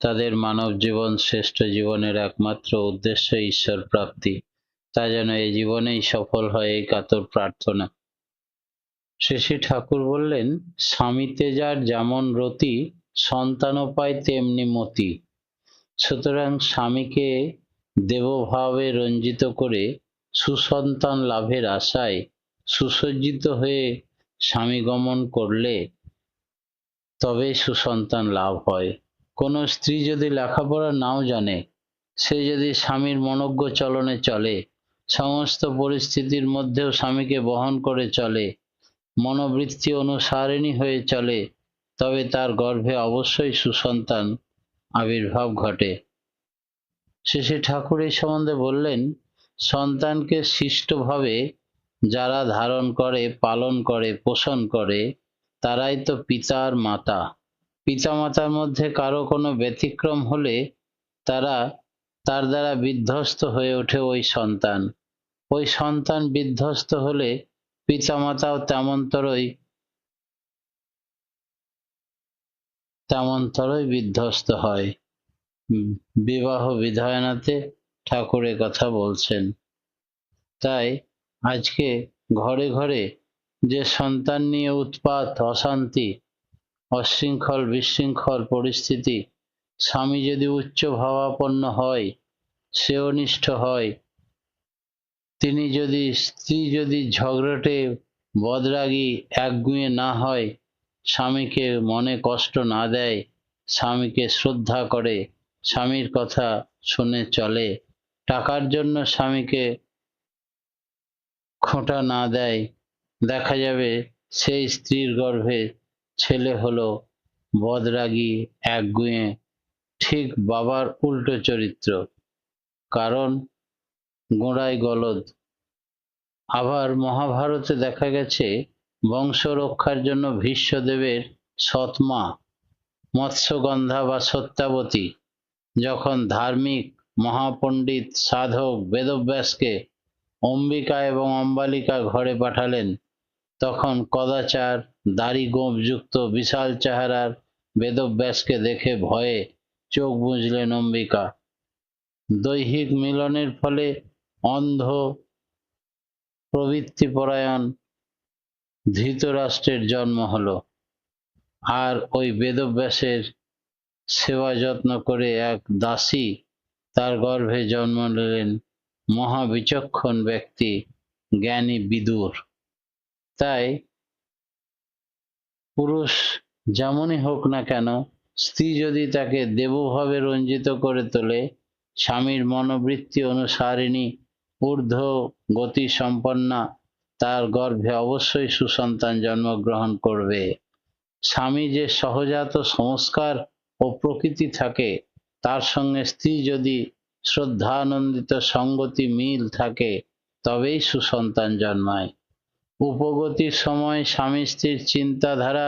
তাদের মানব জীবন শ্রেষ্ঠ জীবনের একমাত্র উদ্দেশ্য ঈশ্বর প্রাপ্তি। তা যেন এই জীবনেই সফল হয় এই কাতর প্রার্থনা। শ্রী শ্রী ঠাকুর বললেন, স্বামীতে যার যেমন রতি, সন্তানও পায় তেমনি মতি। সুতরাং স্বামীকে দেবভাবে রঞ্জিত করে সুসন্তান লাভের আশায় সুসজ্জিত হয়ে স্বামী গমন করলে তবেই সুসন্তান লাভ হয়। কোনো স্ত্রী যদি লেখাপড়া নাও জানে, সে যদি স্বামীর মনোজ্ঞ চলনে চলে, সমস্ত পরিস্থিতির মধ্যেও স্বামীকে বহন করে চলে, মনোবৃত্তি অনুসারিণী হয়ে চলে, তবে তার গর্ভে অবশ্যই সুসন্তান আবির্ভাব ঘটে। শ্রী ঠাকুর এই সম্বন্ধে বললেন, সন্তানকে শিষ্টভাবে যারা ধারণ করে, পালন করে, পোষণ করে, তারাই তো পিতার মাতা। পিতামাতার মধ্যে কারো কোনো ব্যতিক্রম হলে তার দ্বারা বিধ্বস্ত হয়ে ওঠে ওই সন্তান। ওই সন্তান বিধ্বস্ত হলে পিতামাতাও তেমনতরই বিধ্বস্ত হয়। বিবাহ বিধায়নাতে ঠাকুর এ কথা বলছেন। তাই আজকে ঘরে ঘরে যে সন্তান নিয়ে উৎপাত, অশান্তি, অশৃঙ্খল বিশৃঙ্খল পরিস্থিতি, স্বামী যদি উচ্চ ভাবাপন্ন হয়, শ্রেয়নিষ্ঠ হয়, স্ত্রী যদি ঝগড়টে, বদরাগী, একগুঁয়ে না হয়, স্বামীকে মনে কষ্ট না দেয়, স্বামীকে শ্রদ্ধা করে, স্বামীর কথা শুনে চলে, টাকার জন্য স্বামীকে খোঁটা না দেয়, দেখা যাবে সেই স্ত্রীর গর্ভে ছেলে হলো বদরাগী, একগুঁয়ে, ঠিক বাবার উল্টো চরিত্র। কারণ গোড়ায় গলদ। আবার মহাভারতে দেখা গেছে বংশ রক্ষার জন্য ভীষ্মদেবের সৎমা মৎস্যগন্ধা বা সত্যাবতী যখন ধার্মিক মহাপণ্ডিত সাধক বেদব্যাসকে অম্বিকা এবং অম্বালিকা ঘরে পাঠালেন, তখন কদাচার, দাড়ি গোঁফযুক্ত বিশাল চেহারার বেদব্যাসকে দেখে ভয়ে চোখ বুজলেন অম্বিকা। দৈহিক মিলনের ফলে অন্ধ, প্রবৃত্তিপরায়ণ ধৃতরাষ্ট্রের জন্ম হলো। আর ওই বেদব্যাসের সেবা যত্ন করে এক দাসী তার গর্ভে জন্ম নিলেন মহাবিচক্ষণ ব্যক্তি, জ্ঞানী বিদুর। তাই পুরুষ যেমনই হোক না কেন, স্ত্রী যদি তাকে দেবভাবে রঞ্জিত করে তোলে, স্বামীর মনোবৃত্তি অনুসারিণী, ঊর্ধ্ব গতি সম্পন্না, তার গর্ভে অবশ্যই সুসন্তান জন্মগ্রহণ করবে। স্বামী যে সহজাত সংস্কার ও প্রকৃতি থাকে, তার সঙ্গে স্ত্রী যদি শ্রদ্ধানন্দিত সঙ্গতি মিল থাকে, তবেই সুসন্তান জন্মায়। উপগতির সময় স্বামী স্ত্রীর চিন্তাধারা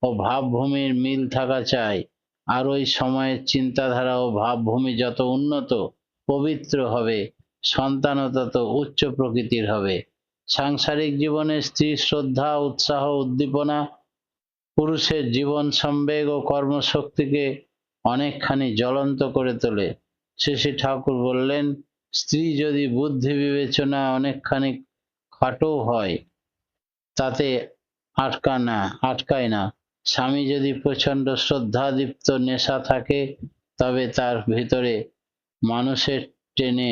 ও ভাবভূমির মিল থাকা চাই। আর ওই সময়ের চিন্তাধারা ও ভাবভূমি যত উন্নত, পবিত্র হবে, সন্তানও তত উচ্চ প্রকৃতির হবে। সাংসারিক জীবনে স্ত্রীর শ্রদ্ধা, উৎসাহ, উদ্দীপনা পুরুষের জীবন সংবেগ ও কর্মশক্তিকে অনেকখানি জ্বলন্ত করে তোলে। শ্রী ঠাকুর বললেন, স্ত্রী যদি বুদ্ধি বিবেচনা অনেকখানি খাটো হয়, তাতে আটকায় না। স্বামী যদি প্রচণ্ড শ্রদ্ধাদীপ্ত নেশা থাকে, তবে তার ভিতরে মানুষের টেনে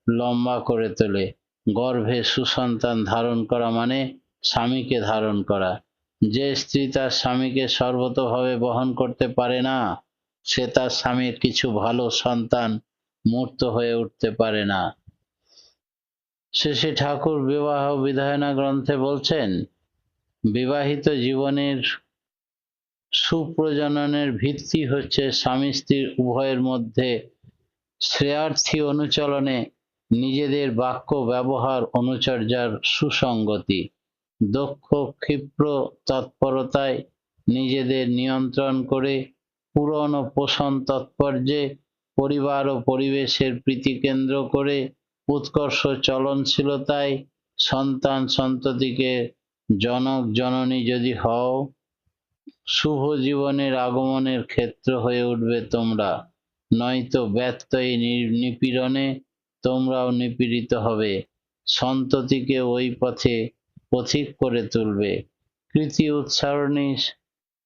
লম্বা করে তোলে। গর্ভে সুসন্তান ধারণ করা মানে স্বামীকে ধারণ করা। যে স্ত্রী তার স্বামীকে সর্বতোভাবে বহন করতে পারে না, সে তার স্বামীর কিছু ভালো সন্তান মূর্ত হয়ে উঠতে পারে না। শ্রী ঠাকুর বিবাহ বিধায়না গ্রন্থে বলছেন, বিবাহিত জীবনের সুপ্রজননের ভিত্তি হচ্ছে স্বামী স্ত্রী উভয়ের মধ্যে শ্রেয়ার্থী অনুচলনে নিজেদের বাক্য ব্যবহার অনুচর্যার সুসঙ্গতি, দক্ষ ক্ষিপ্র তৎপরতায় নিজেদের নিয়ন্ত্রণ করে পূরণ ও পোষণ তৎপর্যে পরিবার ও পরিবেশের প্রীতি কেন্দ্র করে উৎকর্ষ চলনশীলতায় সন্তান সন্ততিকে জনক জননী যদি হও, শুভ জীবনের আগমনের ক্ষেত্র হয়ে উঠবে তোমরা। নয়তো ব্যত্যয়ী নিপীড়নে তোমরাও নিপীড়িত হবে। সন্ততিকে ওই পথে পথিক করে তুলবে। কৃতি উৎসারণী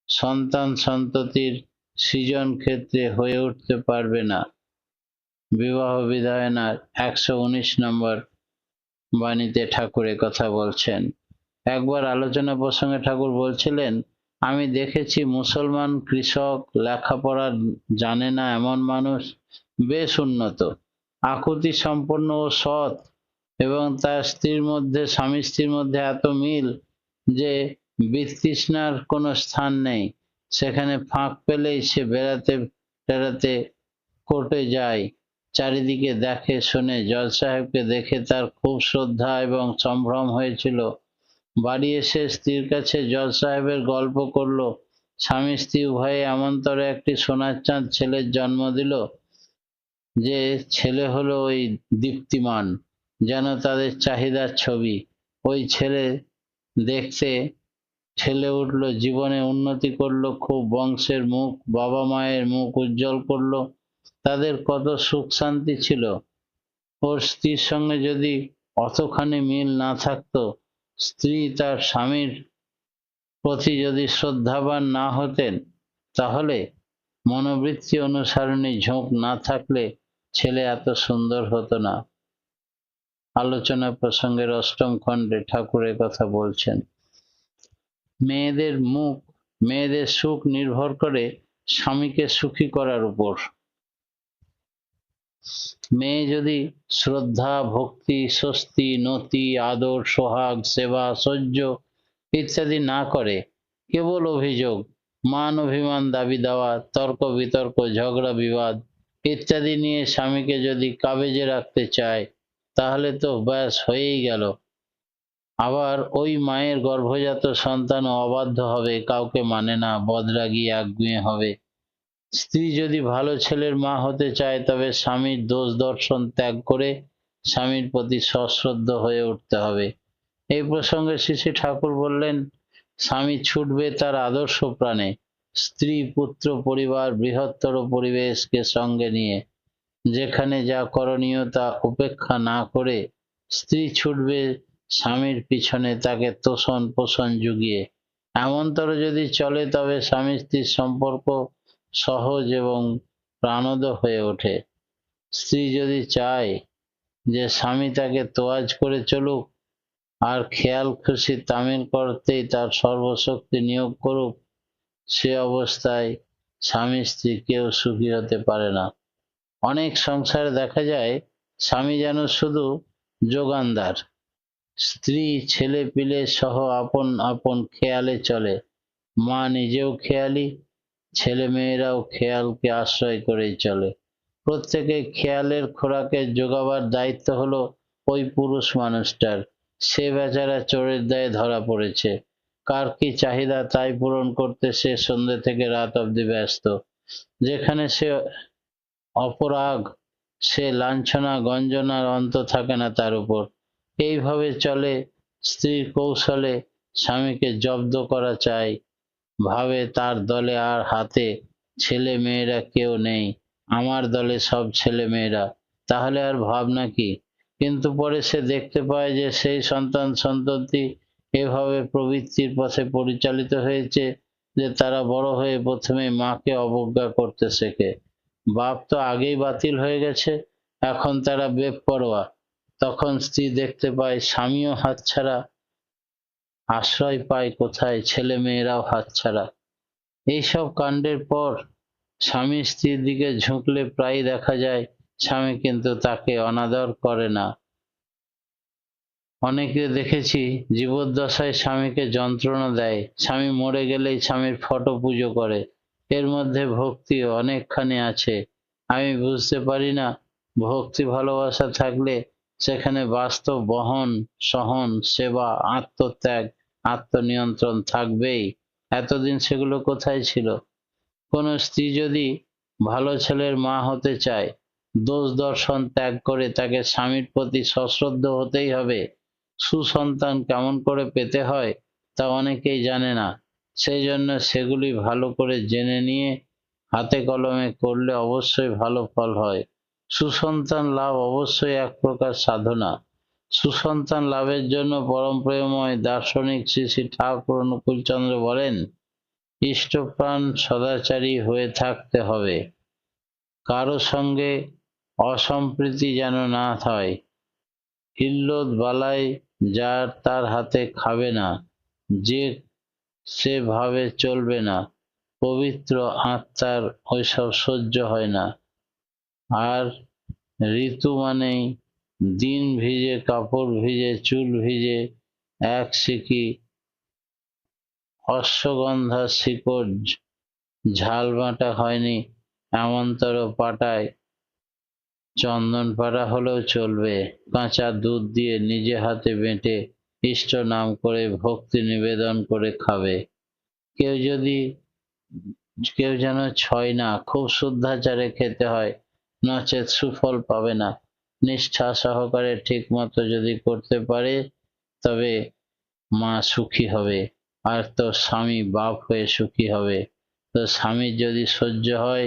সন্তান সন্ততির সৃজন ক্ষেত্রে হয়ে উঠতে পারবে না। বিবাহ বিধায়নার 119 নম্বর বাণীতে ঠাকুর কথা বলছেন। একবার আলোচনা প্রসঙ্গে ঠাকুর বলছিলেন, আমি দেখেছি মুসলমান কৃষক লেখাপড়া জানে না এমন মানুষ বেশ উন্নত, আকুতি সম্পন্ন ও সৎ, এবং তার স্বামী স্ত্রীর মধ্যে এত মিল যে বিতৃষ্ণার কোনো স্থান নেই। সেখানে ফাঁক পেলেই সে বেড়াতে টেড়াতে কোর্টে যায়। চারিদিকে দেখে শুনে। জজ সাহেবকে দেখে তার খুব শ্রদ্ধা এবং সম্ভ্রম হয়েছিল। বাড়ি এসে স্ত্রীর কাছে জজ সাহেবের গল্প করলো। স্বামী স্ত্রী উভয়ে এমনতরে একটি সোনার চাঁদ ছেলের জন্ম দিল যে ছেলে হলো ওই দীপ্তিমান, যেন তাদের চাহিদার ছবি। ওই ছেলে দেখতে ছেলে উঠলো, জীবনে উন্নতি করলো, খুব বংশের মুখ, বাবা মায়ের মুখ উজ্জ্বল করলো। তাদের কত সুখ শান্তি ছিল। ওর স্ত্রীর সঙ্গে যদি অতখানি মিল না থাকতো, স্ত্রী তার স্বামীর প্রতি যদি শ্রদ্ধাবান না হতেন, তাহলে মনোবৃত্তি অনুসারণী ঝোঁক না থাকলে ছেলে এত সুন্দর হতো না। আলোচনা প্রসঙ্গের 8ম খণ্ডে ঠাকুর কথা বলছেন। মেয়েদের সুখ নির্ভর করে স্বামীকে সুখী করার উপর। মেয়ে যদি শ্রদ্ধা, ভক্তি, স্বস্তি, নতি, আদর, সোহাগ, সেবা, সহ্য ইত্যাদি না করে, কেবল অভিযোগ, মান অভিমান, দাবি দেওয়া, তর্ক বিতর্ক, ঝগড়া বিবাদ ইত্যাদি নিয়ে স্বামীকে যদি কাবেজে রাখতে চায়, তাহলে তো ব্যাস হয়েই গেল। আবার ওই মায়ের গর্ভজাত সন্তানও অবাধ্য হবে, কাউকে মানে না, বদরাগী, একগুঁয়ে হবে। স্ত্রী যদি ভালো ছেলের মা হতে চায়, তবে স্বামীর দোষ দর্শন ত্যাগ করে স্বামীর প্রতি সশ্রদ্ধ হয়ে উঠতে হবে। এই প্রসঙ্গে শ্রী শ্রী ঠাকুর বললেন, স্বামী ছুটবে তার আদর্শ প্রাণে, স্ত্রী, পুত্র, পরিবার, বৃহত্তর পরিবেশকে সঙ্গে নিয়ে। যেখানে যা করণীয় তা উপেক্ষা না করে স্ত্রী ছুটবে স্বামীর পিছনে, তাকে তোষণ পোষণ জুগিয়ে। এমনতর যদি চলে, তবে স্বামী স্ত্রীর সম্পর্ক সহজ এবং প্রাণদ হয়ে ওঠে। স্ত্রী যদি চায় যে স্বামী তাকে তোয়াজ করে চলুক আর খেয়াল খুশি তামিল করতেই তার সর্বশক্তি নিয়োগ করুক, সে অবস্থায় স্বামী স্ত্রী কেউ সুখী হতে পারে না। অনেক সংসারে দেখা যায় স্বামী যেন শুধু যোগানদার, স্ত্রী ছেলে পিলে সহ আপন আপন খেয়ালে চলে। মা নিজেও খেয়ালি, ছেলে মেয়েরাও খেয়ালকে আশ্রয় করেই চলে। প্রত্যেকে খেয়ালের খোরাকের জোগাবার দায়িত্ব হলো ওই পুরুষ মানুষটার। সে বেচারা চোরের দায়ে ধরা পড়েছে। কার কি চাহিদা তাই পূরণ করতে সে সন্ধ্যে থেকে রাত অবধি ব্যস্ত। যেখানে সে অপরাগ, সে লাঞ্ছনা গঞ্জনার অন্ত থাকে না তার উপর। এইভাবে চলে। স্ত্রীর কৌশলে স্বামীকে জব্দ করা চাই, ভাবে তার দলে আর হাতে ছেলে মেয়েরা কেউ নেই, আমার দলে সব ছেলে মেয়েরা, তাহলে আর ভাবনা কি? কিন্তু পরে সে দেখতে পায় যে সেই সন্তান সন্ততি এভাবে প্রবৃত্তির পথে পরিচালিত হয়েছে যে তারা বড় হয়ে প্রথমে মাকে অবজ্ঞা করতে শেখে। বাপ তো আগেই বাতিল হয়ে গেছে, এখন তারা বেপরোয়া। তখন স্ত্রী দেখতে পায় স্বামীও হাতছাড়া, আশ্রয় পায় কোথায়, ছেলে মেয়েরাও হাতছাড়া। এইসব কাণ্ডের পর স্বামী স্ত্রীর দিকে ঝুঁকলে প্রায়ই দেখা যায় স্বামী কিন্তু তাকে অনাদর করে না। অনেকে দেখেছি জীবদ্দশায় স্বামীকে যন্ত্রণা দেয়, স্বামী মরে গেলেই স্বামীর ফটো পুজো করে। এর মধ্যে ভক্তি অনেকখানি আছে, আমি বুঝতে পারি না। ভক্তি ভালোবাসা থাকলে সেখানে বাস্তব বহন, সহন, সেবা, আত্মত্যাগ, আত্মনিয়ন্ত্রণ থাকবেই। এতদিন সেগুলো কোথায় ছিল? কোনো স্ত্রী যদি ভালো ছেলের মা হতে চায়, দোষ দর্শন ত্যাগ করে তাকে স্বামীর প্রতি সশ্রদ্ধ হতেই হবে। সুসন্তান কেমন করে পেতে হয় তা অনেকেই জানে না। সেই জন্য সেগুলি ভালো করে জেনে নিয়ে হাতে কলমে করলে অবশ্যই ভালো ফল হয়। সুসন্তান লাভ অবশ্যই এক প্রকার সাধনা। সুসন্তান লাভের জন্য পরম প্রেমময় দার্শনিক শ্রী শ্রী ঠাকুর অনুকূলচন্দ্র বলেন, ইষ্টপ্রাণ সদাচারী হয়ে থাকতে হবে। কারো সঙ্গে অসম্প্রীতি যেন না হয়। ইল্লদ বালাই যার তার হাতে খাবে না, যে সে ভাবে চলবে না। পবিত্র আত্মার ওইসব সহ্য হয় না। আর ঋতু মানেই দিন ভিজে, কাপড় ভিজে, চুল ভিজে, এক সিকি অশ্বগন্ধার শিকড় ঝাল বাটা হয়নি এমনতর পাটায় চন্দন পাড়া হলেও চলবে। কাঁচা দুধ দিয়ে নিজে হাতে বেটে ইষ্ট নাম করে ভক্তি নিবেদন করে খাবে। কেউ যদি কেউ যেন ছয় না, খুব শুদ্ধাচারে খেতে হয়, নচেৎ সুফল পাবে না। নিষ্ঠা সহকারে ঠিক মতো যদি করতে পারে তবে মা সুখী হবে, আর তোর স্বামী বাপ হয়ে সুখী হবে। তো স্বামীর যদি সহ্য হয়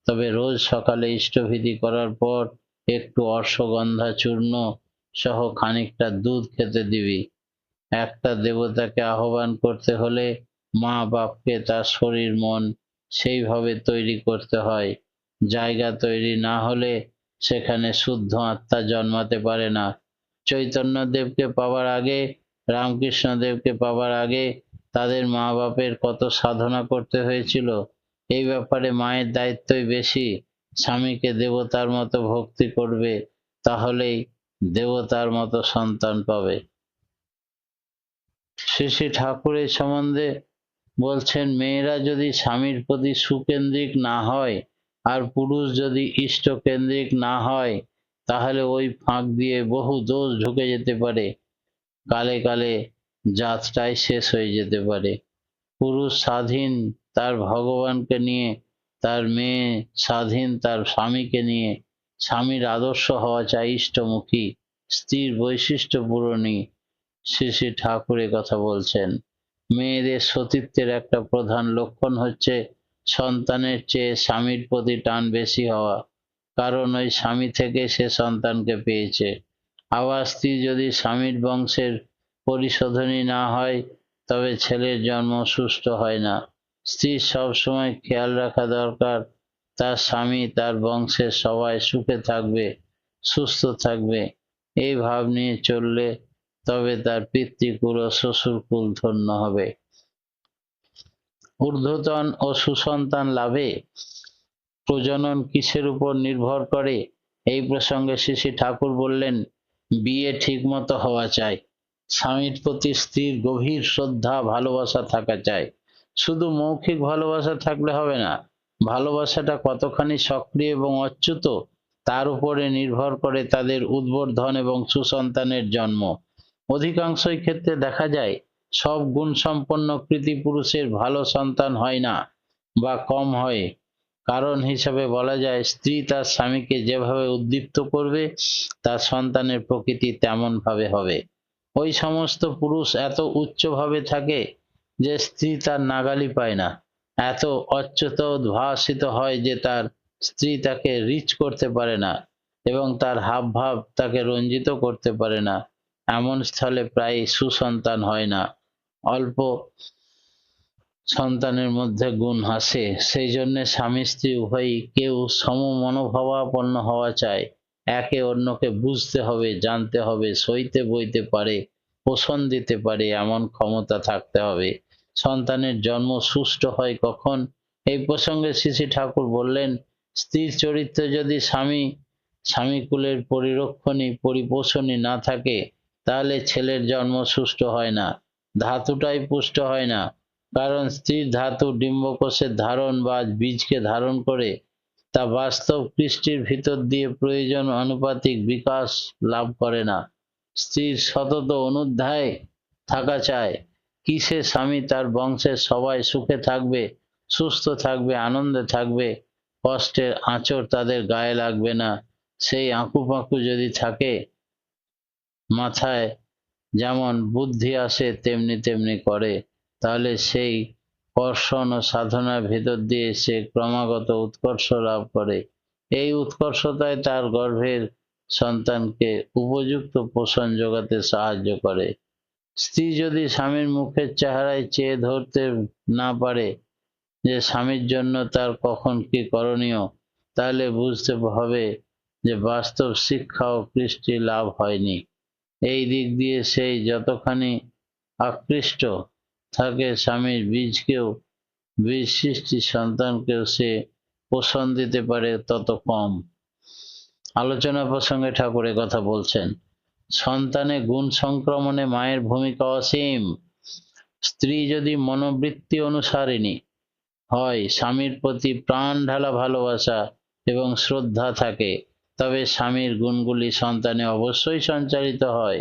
তবে রোজ সকালে ইষ্টভীতি করার পর একটু অশ্বগন্ধা চূর্ণ সহ খানিকটা দুধ খেতে দিবি। একটা দেবতাকে আহ্বান করতে হলে মা বাপকে তার শরীর মন সেইভাবে তৈরি করতে হয়। জায়গা তৈরি না হলে সেখানে শুদ্ধ আত্মা জন্মাতে পারে না। চৈতন্য দেবকে পাওয়ার আগে, রামকৃষ্ণ দেবকে পাওয়ার আগে তাদের মা বাপের কত সাধনা করতে হয়েছিল। এই ব্যাপারে মায়ের দায়িত্বই বেশি। স্বামীকে দেবতার মতো ভক্তি করবে, তাহলেই দেবতার মতো সন্তান পাবে। শ্রী শ্রী ঠাকুর এই সম্বন্ধে বলছেন, মেয়েরা যদি স্বামীর প্রতি সুকেন্দ্রিক না হয় আর পুরুষ যদি ইষ্টকেন্দ্রিক না হয়, তাহলে ওই ফাঁক দিয়ে বহু দোষ ঢুকে যেতে পারে। কালে কালে জাতটাই শেষ হয়ে যেতে পারে। পুরুষ স্বাধীন তার ভগবানকে নিয়ে, তার মেয়ে স্বাধীন তার স্বামীকে নিয়ে। স্বামীর আদর্শ হওয়া চাই ইষ্টমুখী, স্ত্রীর বৈশিষ্ট্য পূরণী। শ্রী শ্রী ঠাকুর কথা বলছেন। মেয়েদের সতীত্বের একটা প্রধান লক্ষণ হচ্ছে সন্তানের চেয়ে স্বামীর প্রতি টান বেশি হওয়া, কারণ ওই স্বামী থেকে সে সন্তানকে পেয়েছে। আবার স্ত্রী যদি স্বামীর বংশের পরিশোধনী না হয় তবে ছেলের জন্ম সুষ্ঠু হয় না। স্ত্রীর সবসময় খেয়াল রাখা দরকার তার স্বামী তার বংশের সবাই সুখে থাকবে, সুস্থ থাকবে। এই ভাব নিয়ে চললে তবে তার পিতৃকুল ও শ্বশুরকুল ধন্য হবে। ঊর্ধ্বতন ও সুসন্তান লাভে প্রজনন কিসের উপর নির্ভর করে? এই প্রসঙ্গে শ্রী শ্রী ঠাকুর বললেন, বিয়ে ঠিক মতো হওয়া চাই। স্বামীর প্রতি স্ত্রীর গভীর শ্রদ্ধা ভালোবাসা থাকা চাই। শুধু মৌখিক ভালোবাসা থাকলে হবে না, ভালোবাসাটা কতখানি সক্রিয় এবং অচ্যুত তার উপরে নির্ভর করে তাদের উদ্বর্ধন এবং সুসন্তানের জন্ম। অধিকাংশই ক্ষেত্রে দেখা যায় সব গুণ সম্পন্ন কৃতি পুরুষের ভালো সন্তান হয় না বা কম হয়। কারণ হিসাবে বলা যায়, স্ত্রী তার স্বামীকে যেভাবে উদ্দীপ্ত করবে তার সন্তানের প্রকৃতি তেমন ভাবে হবে। ওই সমস্ত পুরুষ এত উচ্চভাবে থাকে যে স্ত্রী তার নাগালি পায় না, এত অচ্যুত উদ্ভাসিত হয় যে তার স্ত্রী তাকে রিচ করতে পারে না এবং তার হাব ভাব তাকে রঞ্জিত করতে পারে না। এমন স্থলে প্রায় সুসন্তান হয় না। অল্প সন্তানের মধ্যে গুণ হাসে। সেই জন্য স্বামী স্ত্রী উভয়ই কেউ সমমনোভাবাপন্ন হওয়া চায়। একে অন্যকে বুঝতে হবে, জানতে হবে, সইতে বইতে পারে, পোষণ দিতে পারে এমন ক্ষমতা থাকতে হবে। সন্তানের জন্ম সুষ্ঠু হয় কখন? এই প্রসঙ্গে শ্রী শ্রী ঠাকুর বললেন, স্ত্রীর চরিত্রে যদি স্বামীকুলের পরিরক্ষণী পরিপোষণী না থাকে তাহলে ছেলের জন্ম সুষ্ঠু হয় না, ধাতুটাই পুষ্ট হয় না। কারণ স্ত্রীর ধাতু ডিম্বকোষের ধারণ বা বীজকে ধারণ করে তা বাস্তব কৃষ্টির ভিতর দিয়ে প্রয়োজন আনুপাতিক বিকাশ লাভ করে না। স্ত্রীর সতত অনুধ্যায় থাকা চায়। কিসে স্বামী তার বংশের সবাই সুখে থাকবে, সুস্থ থাকবে, আনন্দে থাকবে, কষ্টের আঁচড় তাদের গায়ে লাগবে না, সেই আঁকুপাঁকু যদি থাকে, মাথায় যেমন বুদ্ধি আসে তেমনি তেমনি করে, তাহলে সেই কর্ষণ ও সাধনার ভিতর দিয়ে সে ক্রমাগত উৎকর্ষ লাভ করে। এই উৎকর্ষতায় তার গর্ভের সন্তানকে উপযুক্ত পোষণ যোগাতে সাহায্য করে। স্ত্রী যদি স্বামীর মুখের চেহারায় চেয়ে ধরতে না পারে যে স্বামীর জন্য তার কখন কি করণীয়, তাহলে বুঝতে হবে যে বাস্তব শিক্ষা ও কৃষ্টি লাভ হয়নি। এই দিক দিয়ে সেই যতখানি আকৃষ্ট থাকে স্বামীর বীজ সৃষ্টি সন্তানকেও সে পোষণ দিতে পারে তত কম। আলোচনা প্রসঙ্গে ঠাকুর কথা বলছেন, সন্তানে গুণ সংক্রমণে মায়ের ভূমিকা অসীম। স্ত্রী যদি মনোবৃত্তি অনুসারিণী হয়, স্বামীর প্রতি প্রাণ ঢালা ভালোবাসা এবং শ্রদ্ধা থাকে, তবে স্বামীর গুণগুলি সন্তানে অবশ্যই সঞ্চারিত হয়।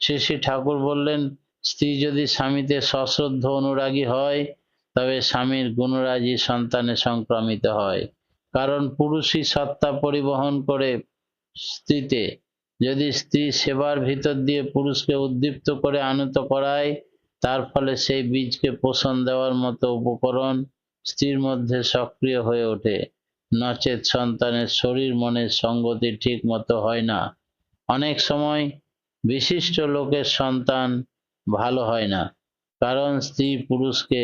শ্রী শ্রী ঠাকুর বললেন, স্ত্রী যদি স্বামীতে সশ্রদ্ধ অনুরাগী হয়, তবে স্বামীর গুণরাজি সন্তানে সংক্রমিত হয়। কারণ পুরুষই সত্তা পরিবহন করে স্ত্রীতে। যদি স্ত্রী সেবার ভিতর দিয়ে পুরুষকে উদ্দীপ্ত করে আনত করায়, তার ফলে সেই বীজকে পোষণ দেওয়ার মতো উপকরণ স্ত্রীর মধ্যে সক্রিয় হয়ে ওঠে, নচেত সন্তানের শরীর মনের সঙ্গতি ঠিক মতো হয় না। অনেক সময় বিশিষ্ট লোকের সন্তান ভালো হয় না, কারণ স্ত্রী পুরুষকে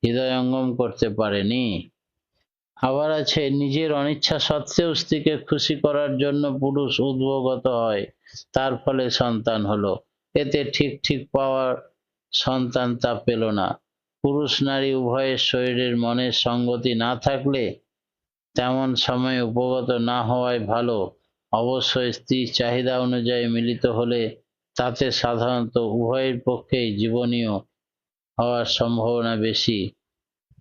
হৃদয়ঙ্গম করতে পারেনি। আবার আছে, নিজের অনিচ্ছা সত্ত্বেও স্ত্রীকে খুশি করার জন্য পুরুষ উদ্যোগত হয়, তার ফলে সন্তান হলো। এতে ঠিক পাওয়ার সন্তান তা পেল না। পুরুষ নারী উভয়ের শরীরের মনের সঙ্গতি না থাকলে তেমন সময় উপগত না হওয়াই ভালো। অবশ্যই স্ত্রীর চাহিদা অনুযায়ী মিলিত হলে তাতে সাধারণত উভয়ের পক্ষেই জীবনীয় হওয়ার সম্ভাবনা বেশি।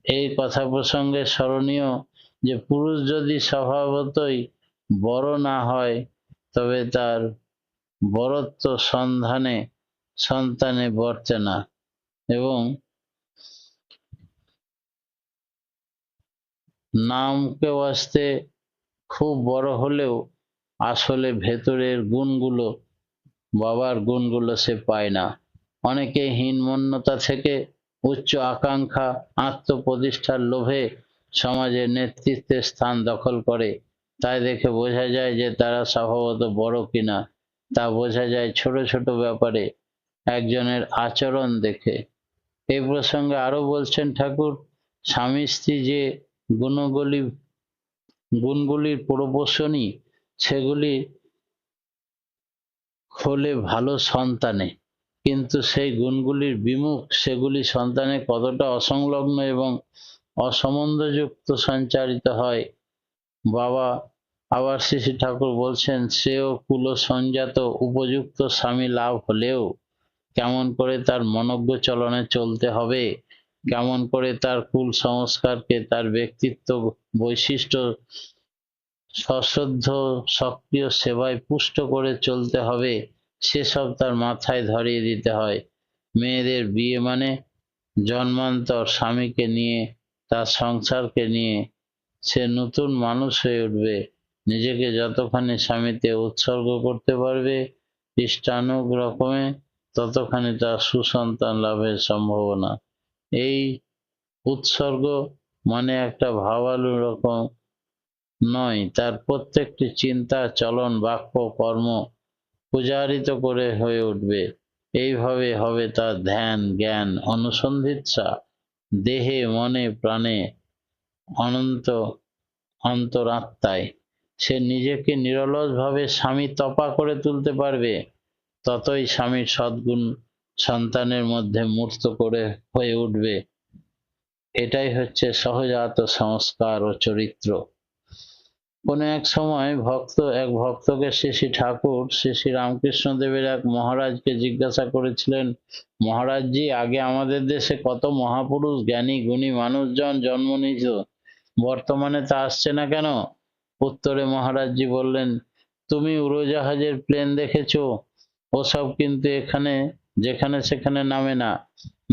এই কথা প্রসঙ্গে স্মরণীয় যে পুরুষ যদি স্বভাবতই বড় না হয়, তবে তার বরত্ব সন্তানে বর্তে না, এবং নামকে ওয়াস্তে খুব বড় হলেও আসলে ভেতরের গুণগুলো, বাবার গুণগুলো সে পায় না। অনেকে হীনমন্যতা থেকে উচ্চ আকাঙ্ক্ষা, আত্মপ্রতিষ্ঠার লোভে সমাজের নেতৃত্বের স্থান দখল করে। তাই দেখে বোঝা যায় যে তারা স্বভাবত বড় কিনা। তা বোঝা যায় ছোট ছোট ব্যাপারে একজনের আচরণ দেখে। এই প্রসঙ্গে আরো বলছেন ঠাকুর, স্বামী স্ত্রী যে গুণগুলির প্রপোশনী, সেগুলি হলে ভালো সন্তানে, কিন্তু সেই গুণগুলির বিমুখ সেগুলি সন্তানে কতটা অসংলগ্ন এবং অসম্বন্ধযুক্ত সঞ্চারিত হয়। বাবা আবার শ্রী শ্রী ঠাকুর বলছেন, শ্রেয় কুল সংজাত উপযুক্ত স্বামী লাভ হলেও কেমন করে তার মনজ্ঞ চলনে চলতে হবে, কেমন করে তার কুল সংস্কারকে, তার ব্যক্তিত্ব বৈশিষ্ট্য সশ্রদ্ধ সক্রিয় সেবায় পুষ্ট করে চলতে হবে, সেসব তার মাথায় ধরিয়ে দিতে হয়। মেয়েদের বিয়ে মানে জন্মান্তর স্বামীকে নিয়ে, তার সংসারকে নিয়ে সে নতুন মানুষ হয়ে উঠবে। নিজেকে যতখানি স্বামীতে উৎসর্গ করতে পারবে ইষ্টানুগ্রমে, ততখানি তার সুসন্তান লাভের সম্ভাবনা। এই উৎসর্গ মানে একটা ভাবালু রকম নয়, তার প্রত্যেকটি চিন্তা, চলন, বাক্য, কর্ম পূজারিত করে হয়ে উঠবে। এইভাবে হবে তার ধ্যান, জ্ঞান, অনুসন্ধিৎসা, দেহে মনে প্রাণে, অনন্ত অন্তরাত্মায়। সে নিজেকে নিরলসভাবে স্বামী তপা করে তুলতে পারবে, ততই স্বামীর সদ্গুণ সন্তানের মধ্যে মূর্ত করে হয়ে উঠবে। এটাই হচ্ছে সহজাত সংস্কার ও চরিত্র। কোন এক সময় এক ভক্তকে শ্রী শ্রী ঠাকুর শ্রী শ্রী রামকৃষ্ণ দেবের এক মহারাজকে জিজ্ঞাসা করেছিলেন, মহারাজজি, আগে আমাদের দেশে কত মহাপুরুষ জ্ঞানী গুণী মানুষজন জন্ম নিত, বর্তমানে তা আসছে না কেন? উত্তরে মহারাজজি বললেন, তুমি উড়োজাহাজের প্লেন দেখেছো? ওসব কিন্তু এখানে যেখানে সেখানে নামে না।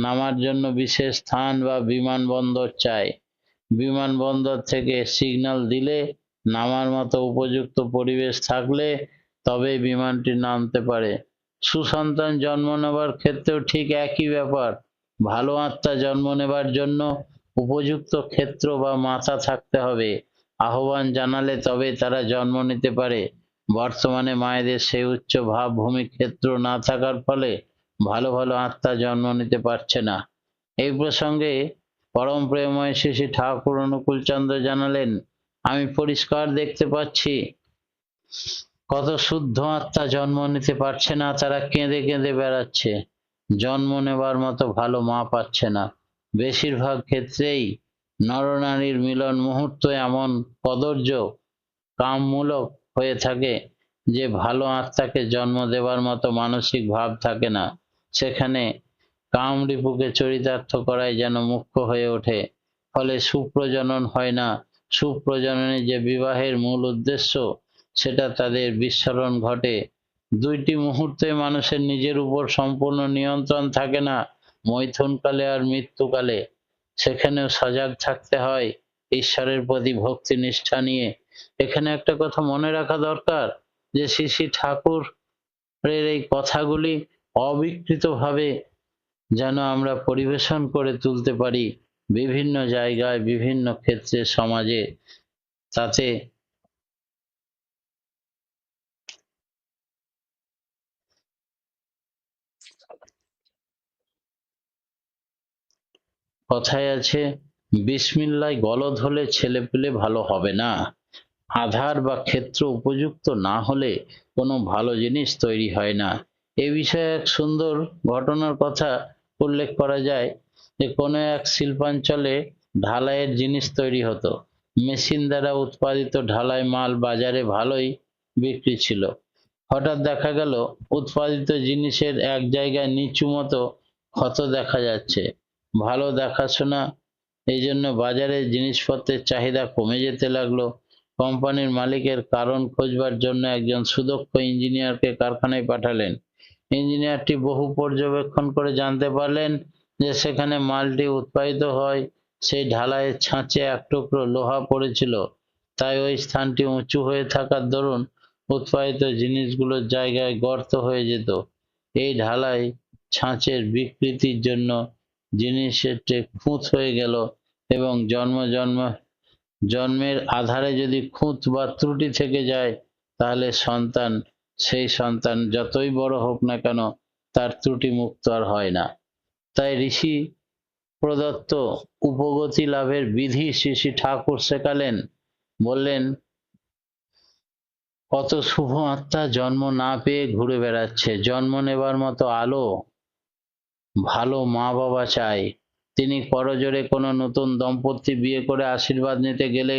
নামার জন্য বিশেষ স্থান বা বিমানবন্দর চাই। বিমানবন্দর থেকে সিগন্যাল দিলে, নামার মতো উপযুক্ত পরিবেশ থাকলে তবে বিমানটি নামতে পারে। সুসন্তান জন্ম নেবার ক্ষেত্রেও ঠিক একই ব্যাপার। ভালো আত্মা জন্ম নেবার জন্য উপযুক্ত ক্ষেত্র বা মাথা থাকতে হবে। আহ্বান জানালে তবে তারা জন্ম নিতে পারে। বর্তমানে মায়েদের সেই উচ্চ ভাবভূমি ক্ষেত্র না থাকার ফলে ভালো ভালো আত্মা জন্ম নিতে পারছে না। এই প্রসঙ্গে পরম প্রেমময় শ্রী শ্রী ঠাকুর অনুকূলচন্দ্র জানালেন, আমি পরিষ্কার দেখতে পাচ্ছি কত শুদ্ধ আত্মা জন্ম নিতে পারছে না, তারা কেঁদে কেঁদে বেড়াচ্ছে। জন্ম নেবার মতো ভালো মা পাচ্ছে না। বেশিরভাগ ক্ষেত্রেই নরনারীর মিলন মুহূর্ত এমন কদর্য কামমূলক হয়ে থাকে যে ভালো আত্মাকে জন্ম দেবার মতো মানসিক ভাব থাকে না। সেখানে কামরিপুকে চরিতার্থ করাই যেন মুখ্য হয়ে ওঠে। ফলে সুপ্রজনন হয় না। সুপ্রজননে যে বিবাহের মূল উদ্দেশ্য, সেটা তাদের বিস্মরণ ঘটে। দুইটি মুহূর্তে মানুষের নিজের উপর সম্পূর্ণ নিয়ন্ত্রণ থাকে না, মৈথুনকালে আর মৃত্যুকালে। সেখানেও সজাগ থাকতে হয় ঈশ্বরের প্রতি ভক্তি নিষ্ঠা নিয়ে। এখানে একটা কথা মনে রাখা দরকার যে শ্রী শ্রী ঠাকুরের এই কথাগুলি অবিকৃতভাবে যেন আমরা পরিবেশন করে তুলতে পারি বিভিন্ন জায়গায়, বিভিন্ন ক্ষেত্রে, সমাজে। তাতে কথায় আছে, বিসমিল্লায় গলদ হলে ছেলেপেলে ভালো হবে না। আধার বা ক্ষেত্র উপযুক্ত না হলে কোনো ভালো জিনিস তৈরি হয় না। এ বিষয়ে এক সুন্দর ঘটনার কথা উল্লেখ করা যায় যে কোনো এক শিল্পাঞ্চলে ঢালাইয়ের জিনিস তৈরি হতো। মেশিন দ্বারা উৎপাদিত ঢালাই মাল বাজারে ভালোই বিক্রি ছিল। হঠাৎ দেখা গেল উৎপাদিত জিনিসের এক জায়গায় নিচু মতো ক্ষত দেখা যাচ্ছে। ভালো দেখাশোনা এই জন্য বাজারে জিনিসপত্রের চাহিদা কমে যেতে লাগলো। কোম্পানির মালিকের কারণ খোঁজবার জন্য একজন সুদক্ষ ইঞ্জিনিয়ারকে কারখানায় পাঠালেন। ইঞ্জিনিয়ারটি বহু পর্যবেক্ষণ করে জানতে পারলেন যে সেখানে মালটি উৎপাদিত হয় সেই ঢালাইয়ের ছাঁচে এক টুকরো লোহা পড়েছিল। তাই ওই স্থানটি উঁচু হয়ে থাকার দরুন উৎপাদিত জিনিসগুলোর জায়গায় গর্ত হয়ে যেত। এই ঢালাই ছাঁচের বিকৃতির জন্য জিনিসটি খুঁত হয়ে গেল এবং জন্মের আধারে যদি খুঁত বা ত্রুটি থেকে যায় তাহলে সেই সন্তান যতই বড় হোক না কেন তার ত্রুটি মুক্ত আর হয় না। তাই ঋষি প্রদত্ত উপগতি লাভের বিধি শ্রী শ্রী ঠাকুর শেখালেন। বললেন, কত শুভ আত্মা জন্ম না পেয়ে ঘুরে বেড়াচ্ছে। জন্ম নেবার মতো আলো ভালো মা বাবা চাই। তিনি করজোড়ে কোনো নতুন দম্পতি বিয়ে করে আশীর্বাদ নিতে গেলে